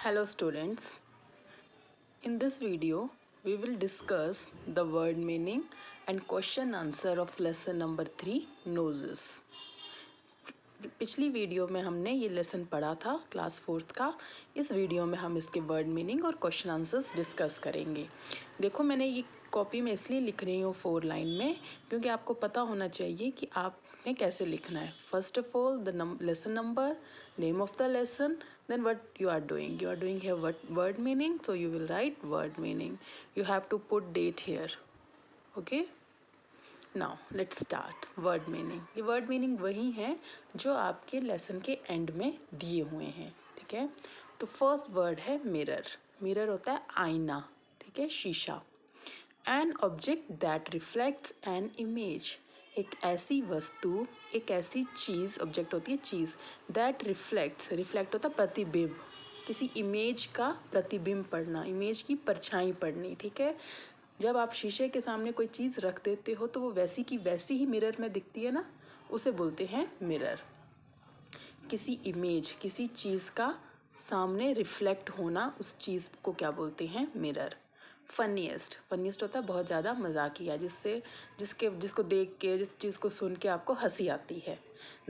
Hello students, in this video we will discuss the word meaning and question answer of lesson number 3 noses. पिछली video में हमने ये lesson पढ़ा था class 4th का। इस वीडियो में हम इसके वर्ड मीनिंग और क्वेश्चन आंसर्स डिस्कस करेंगे। देखो मैंने ये कॉपी में इसलिए लिख रही हूँ 4 लाइन में क्योंकि आपको पता होना चाहिए कि आपने कैसे लिखना है। First of all the lesson number, name of the lesson, then what you are doing here word meaning, so you will write word meaning. You have to put date here. Okay, now let's start word meaning. ये word meaning वही है जो आपके lesson के and में दिए हुए हैं। ठीक है, तो फर्स्ट वर्ड है मिरर। मिरर होता है आईना, ठीक है, शीशा। An object that reflects an image, एक ऐसी वस्तु, एक ऐसी चीज़, ऑब्जेक्ट होती है चीज़, दैट रिफ्लेक्ट्स, रिफ्लेक्ट होता है प्रतिबिंब, किसी इमेज का प्रतिबिंब पढ़ना, इमेज की परछाई पढ़नी। ठीक है, जब आप शीशे के सामने कोई चीज़ रख देते हो तो वो वैसी की वैसी ही मिरर में दिखती है ना, उसे बोलते हैं मिरर। किसी इमेज, किसी चीज़ का सामने रिफ्लेक्ट होना, उस चीज़ को क्या बोलते हैं? मिरर। फनीएस्ट, फनीएस्ट होता है बहुत ज़्यादा मजाकिया, जिसको देख के, जिस चीज़ को सुन के आपको हंसी आती है।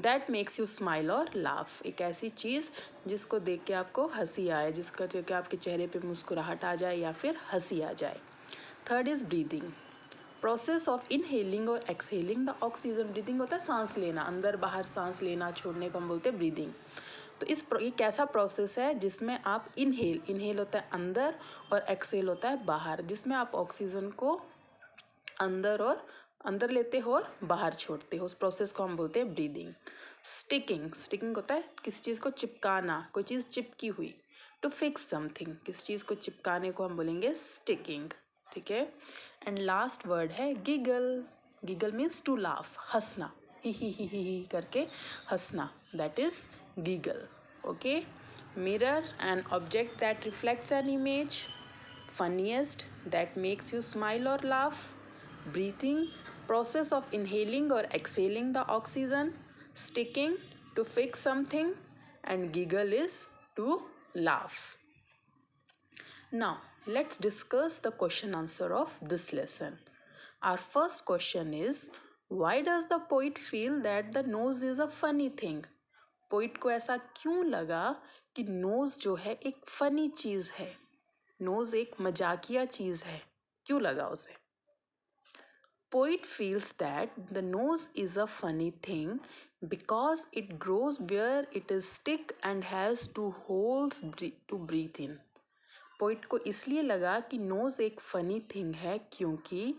दैट मेक्स यू स्माइल और लाफ, एक ऐसी चीज़ जिसको देख के आपको हंसी आए, जिसका जो कि आपके चेहरे पे मुस्कुराहट आ जाए या फिर हंसी आ जाए। Third is breathing, process of inhaling और एक्सहेलिंग द ऑक्सीजन। ब्रीदिंग होता है सांस लेना, अंदर बाहर सांस लेना छोड़ने को हम बोलते हैं ब्रीदिंग। तो ये कैसा प्रोसेस है जिसमें आप इनहेल होता है अंदर और एक्सहेल होता है बाहर, जिसमें आप ऑक्सीजन को अंदर लेते हो और बाहर छोड़ते हो, उस प्रोसेस को हम बोलते हैं ब्रीदिंग। स्टिकिंग होता है किसी चीज़ को चिपकाना, कोई चीज़ चिपकी हुई। टू फिक्स समथिंग, किसी चीज़ को चिपकाने को हम बोलेंगे स्टिकिंग। ठीक है, एंड लास्ट वर्ड है giggle. Giggle means to laugh, हंसना, ही करके हंसना, that is giggle. Okay, mirror, an object that reflects an image. Funniest, that makes you smile और laugh. Breathing, process of inhaling or exhaling the oxygen. Sticking, to fix something. And giggle is to laugh. Now let's discuss the question answer of this lesson. Our first question is, why does the poet feel that the nose is a funny thing? Poet को ऐसा क्यों लगा कि knows जो है एक funny चीज है, नोज एक मजाकिया चीज है, क्यों लगा उसे? Poet feels that the nose is a funny thing because it grows where it is stick and has two holes to breathe in. Poet को इसलिए लगा कि नोज एक फनी थिंग है क्योंकि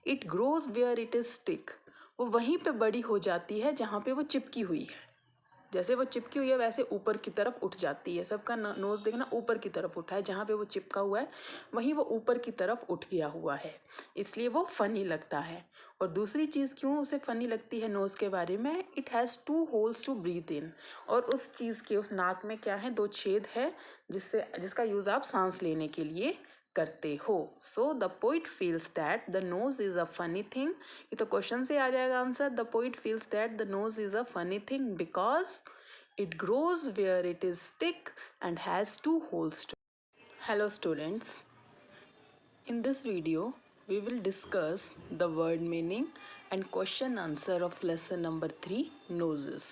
it grows where it is stick, वो वहीं पे बड़ी हो जाती है जहाँ पे वो चिपकी हुई है। जैसे वो चिपकी हुई है वैसे ऊपर की तरफ उठ जाती है। सबका नोज देखना ऊपर की तरफ उठा है, जहाँ पे वो चिपका हुआ है वहीं वो ऊपर की तरफ उठ गया हुआ है, इसलिए वो फनी लगता है। और दूसरी चीज़ क्यों उसे फनी लगती है नोज़ के बारे में, it has 2 holes to breathe in, और उस चीज़ के, उस नाक में क्या है, 2 छेद है जिसका यूज़ आप सांस लेने के लिए करते हो। So the poet feels that the nose is a funny thing. ये तो क्वेश्चन से आ जाएगा answer. The poet feels that the nose is a funny thing because it grows where it is stick and has 2 holes. Hello students, in this video we will discuss the word meaning and question answer of lesson number 3 noses.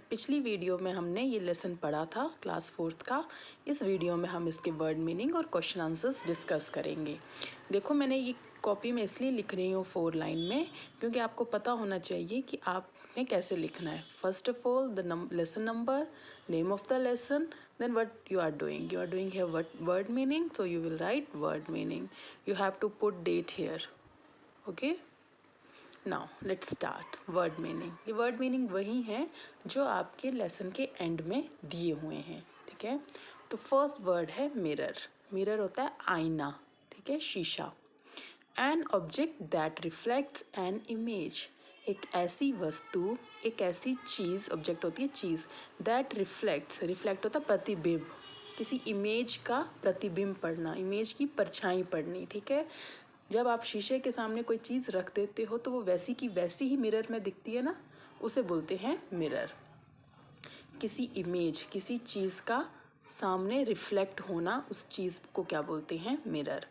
पिछली video में हमने ये lesson पढ़ा था class 4th का। इस video में हम इसके वर्ड मीनिंग और क्वेश्चन आंसर्स डिस्कस करेंगे। देखो मैंने ये कॉपी में इसलिए लिख रही हूँ 4 लाइन में क्योंकि आपको पता होना चाहिए कि आपने कैसे लिखना है। First of all the lesson number, name of the lesson, then what you are doing here word meaning, so you will write word meaning. You have to put date here. Okay, now let's start word meaning. ये word meaning वही है जो आपके lesson के and में दिए हुए हैं। ठीक है, तो फर्स्ट वर्ड है मिरर। मिरर होता है आईना, ठीक है, शीशा। An object that reflects an image, एक ऐसी वस्तु, एक ऐसी चीज़, ऑब्जेक्ट होती है चीज़, दैट रिफ्लेक्ट होता है प्रतिबिंब, किसी इमेज का प्रतिबिंब पढ़ना, इमेज की परछाई पढ़नी। ठीक है, जब आप शीशे के सामने कोई चीज़ रख देते हो तो वो वैसी की वैसी ही मिरर में दिखती है ना, उसे बोलते हैं मिरर। किसी इमेज, किसी चीज़ का सामने रिफ्लेक्ट होना, उस चीज़ को क्या बोलते हैं? मिरर।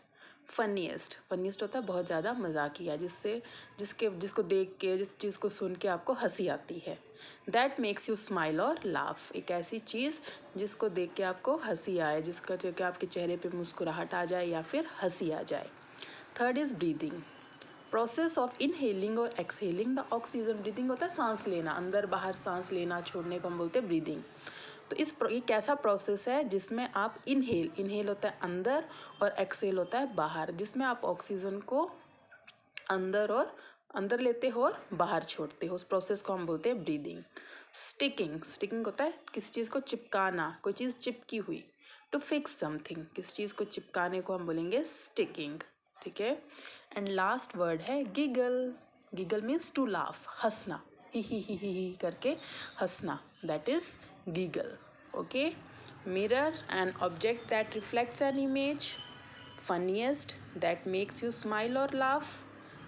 फनीएस्ट, फनीएस्ट होता है बहुत ज़्यादा मजाकिया, जिसको देख के, जिस चीज़ को सुन के आपको हंसी आती है। दैट मेक्स यू स्माइल और लाफ, एक ऐसी चीज़ जिसको देख के आपको हंसी आए, जिसका देख के आपके चेहरे पे मुस्कुराहट आ जाए या फिर हंसी आ जाए। Third is breathing, process of inhaling और एक्सहेलिंग द ऑक्सीजन। ब्रीदिंग होता है सांस लेना, अंदर बाहर सांस लेना छोड़ने को हम बोलते हैं ब्रीदिंग। तो ये कैसा प्रोसेस है जिसमें आप इनहेल होता है अंदर और एक्सहेल होता है बाहर, जिसमें आप ऑक्सीजन को अंदर लेते हो और बाहर छोड़ते हो, उस प्रोसेस को हम बोलते हैं ब्रीदिंग। स्टिकिंग होता है किसी चीज़ को चिपकाना, कोई चीज़ चिपकी हुई। टू फिक्स समथिंग, किसी चीज़ को चिपकाने को हम बोलेंगे स्टिकिंग, ठीक है। एंड लास्ट वर्ड है giggle. Giggle means to laugh, हंसना, ही करके हंसना, that is giggle. Okay, mirror, an object that reflects an image. Funniest, that makes you smile और laugh.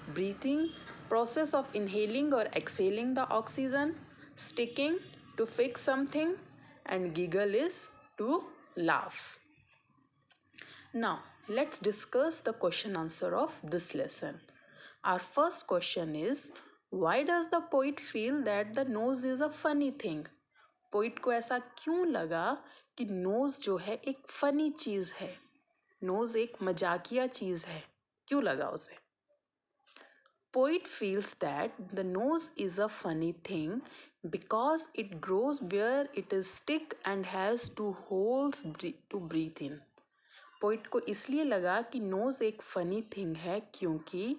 Breathing, process of inhaling or exhaling the oxygen. Sticking, to fix something. And giggle is to laugh. Now let's discuss the question answer of this lesson. Our first question is, why does the poet feel that the nose is a funny thing? Poet को ऐसा क्यों लगा कि knows जो है एक funny चीज है, नोज एक मजाकिया चीज है, क्यों लगा उसे? Poet feels that the nose is a funny thing because it grows where it is stick and has two holes to breathe in. Poet को इसलिए लगा कि नोज एक फनी थिंग है क्योंकि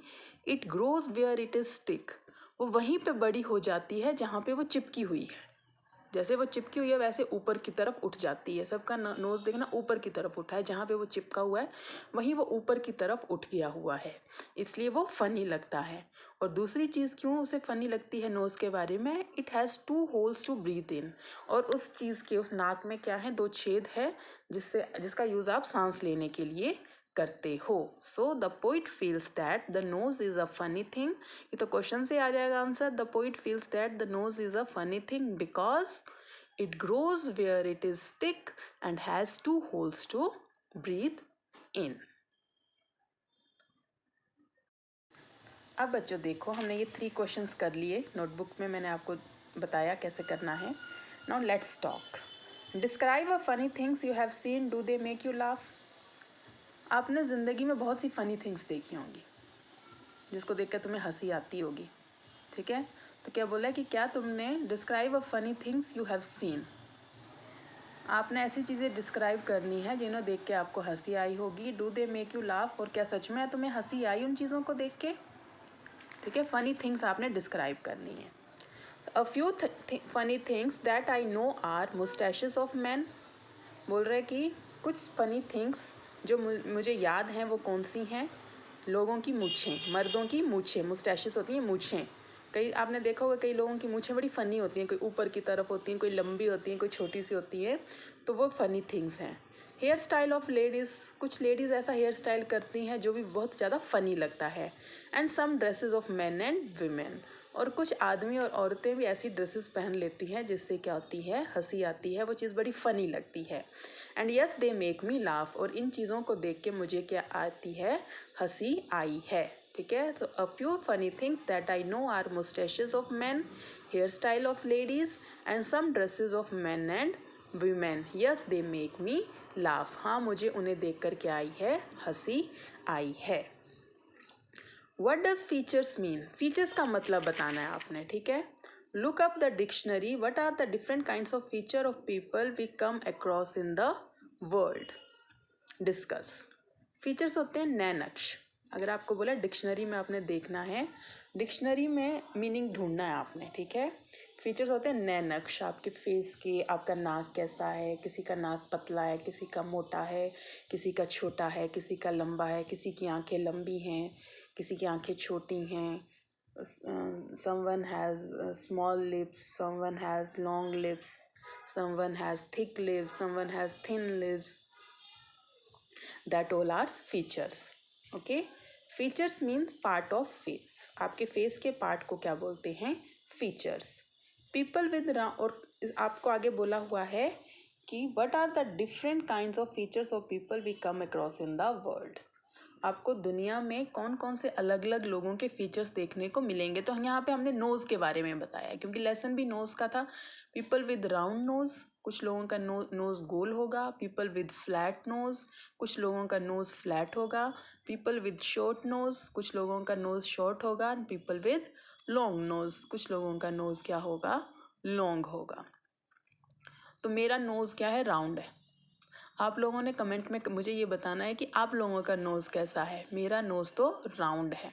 it grows where it is stick, वो वहीं पे बड़ी हो जाती है जहाँ पे वो चिपकी हुई है। जैसे वो चिपकी हुई है वैसे ऊपर की तरफ उठ जाती है। सबका नोज देखना ऊपर की तरफ उठा है, जहाँ पे वो चिपका हुआ है वहीं वो ऊपर की तरफ उठ गया हुआ है, इसलिए वो फनी लगता है। और दूसरी चीज़ क्यों उसे फनी लगती है नोज के बारे में, it has two holes to breathe in, और उस चीज़ के उस नाक में क्या है, दो छेद है जिसका यूज़ आप सांस लेने के लिए करते हो। So the poet feels that the nose is a funny thing, ये तो क्वेश्चन से आ जाएगा answer. The poet feels that the nose is a funny thing because it grows where it is stick and has two holes to breathe in. अब बच्चों देखो, हमने ये 3 क्वेश्चंस कर लिए, नोटबुक में मैंने आपको बताया कैसे करना है। Now let's talk. Describe a funny things you have seen, do they make you laugh? आपने ज़िंदगी में बहुत सी फ़नी थिंग्स देखी होंगी जिसको देखकर तुम्हें हंसी आती होगी, ठीक है। तो क्या बोला है कि क्या तुमने describe a funny things you have seen, आपने ऐसी चीज़ें डिस्क्राइब करनी है जिन्हें देख के आपको हंसी आई होगी। Do they make you laugh, और क्या सच में तुम्हें हंसी आई उन चीज़ों को देख के, ठीक है। फनी थिंग्स आपने डिस्क्राइब करनी है। A few funny things that I know are moustaches of man, बोल रहे कि कुछ फनी थिंग्स जो मुझे याद हैं वो कौन सी हैं, लोगों की मूछें, मर्दों की मूछें, मुस्टैशेस होती हैं मूछें। कई आपने देखा होगा कई लोगों की मूछें बड़ी फ़नी होती हैं, कोई ऊपर की तरफ होती हैं, कोई लंबी होती हैं, कोई छोटी सी होती है, तो वो फ़नी थिंग्स हैं। हेयर स्टाइल ऑफ लेडीज़, कुछ लेडीज़ ऐसा हेयर स्टाइल करती हैं जो भी बहुत ज़्यादा फ़नी लगता है। And some dresses of man and women, और कुछ आदमी और औरतें भी ऐसी ड्रेसेस पहन लेती हैं जिससे क्या होती है, हंसी आती है, वो चीज़ बड़ी फ़नी लगती है। And yes they make me laugh, और इन चीज़ों को देख के मुझे क्या आती है, हंसी आई है, ठीक है। तो a few funny things that I know are moustaches of man, hair style of ladies, and some dresses of man and women, yes they make me laugh, हाँ मुझे उन्हें देख कर क्या आई है, हंसी आई है। What does features mean? Features का मतलब बताना है आपने, ठीक है। Look up the dictionary. What are the different kinds of feature of people we come across in the world? Discuss. Features होते हैं नए नक्श। अगर आपको बोला डिक्शनरी में आपने देखना है, डिक्शनरी में मीनिंग ढूंढना है आपने, ठीक है। फीचर्स होते हैं नए नक्श आपके फेस के, आपका नाक कैसा है, किसी का नाक पतला है, किसी का मोटा है, किसी का छोटा है, किसी का लंबा है, किसी की आंखें लंबी हैं, किसी की आंखें छोटी हैं। someone has small lips, someone has long lips, someone has thick lips, someone has thin lips. That all are features. Okay, features means part of face. आपके face के part को क्या बोलते हैं, features. People with और आपको आगे बोला हुआ है कि what are the different kinds of features of people we come across in the world. आपको दुनिया में कौन कौन से अलग अलग लोगों के फीचर्स देखने को मिलेंगे। तो यहाँ पे हमने नोज़ के बारे में बताया क्योंकि लेसन भी नोज़ का था। पीपल विद राउंड नोज़, कुछ लोगों का नोज़ गोल होगा। पीपल विद फ्लैट नोज़, कुछ लोगों का नोज़ फ्लैट होगा। पीपल विद शॉर्ट नोज़, कुछ लोगों का नोज़ शॉर्ट होगा। And people with long nose, कुछ लोगों का नोज़ क्या होगा, लॉन्ग होगा। तो मेरा नोज़ क्या है, राउंड है। आप लोगों ने कमेंट में मुझे ये बताना है कि आप लोगों का नोज़ कैसा है। मेरा नोज़ तो राउंड है,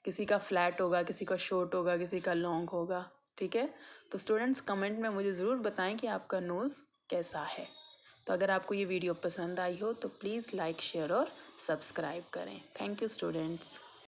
किसी का फ्लैट होगा, किसी का शॉर्ट होगा, किसी का लॉन्ग होगा। ठीक है, तो स्टूडेंट्स कमेंट में मुझे ज़रूर बताएं कि आपका नोज़ कैसा है। तो अगर आपको ये वीडियो पसंद आई हो तो प्लीज़ लाइक, शेयर और सब्सक्राइब करें। Thank you students.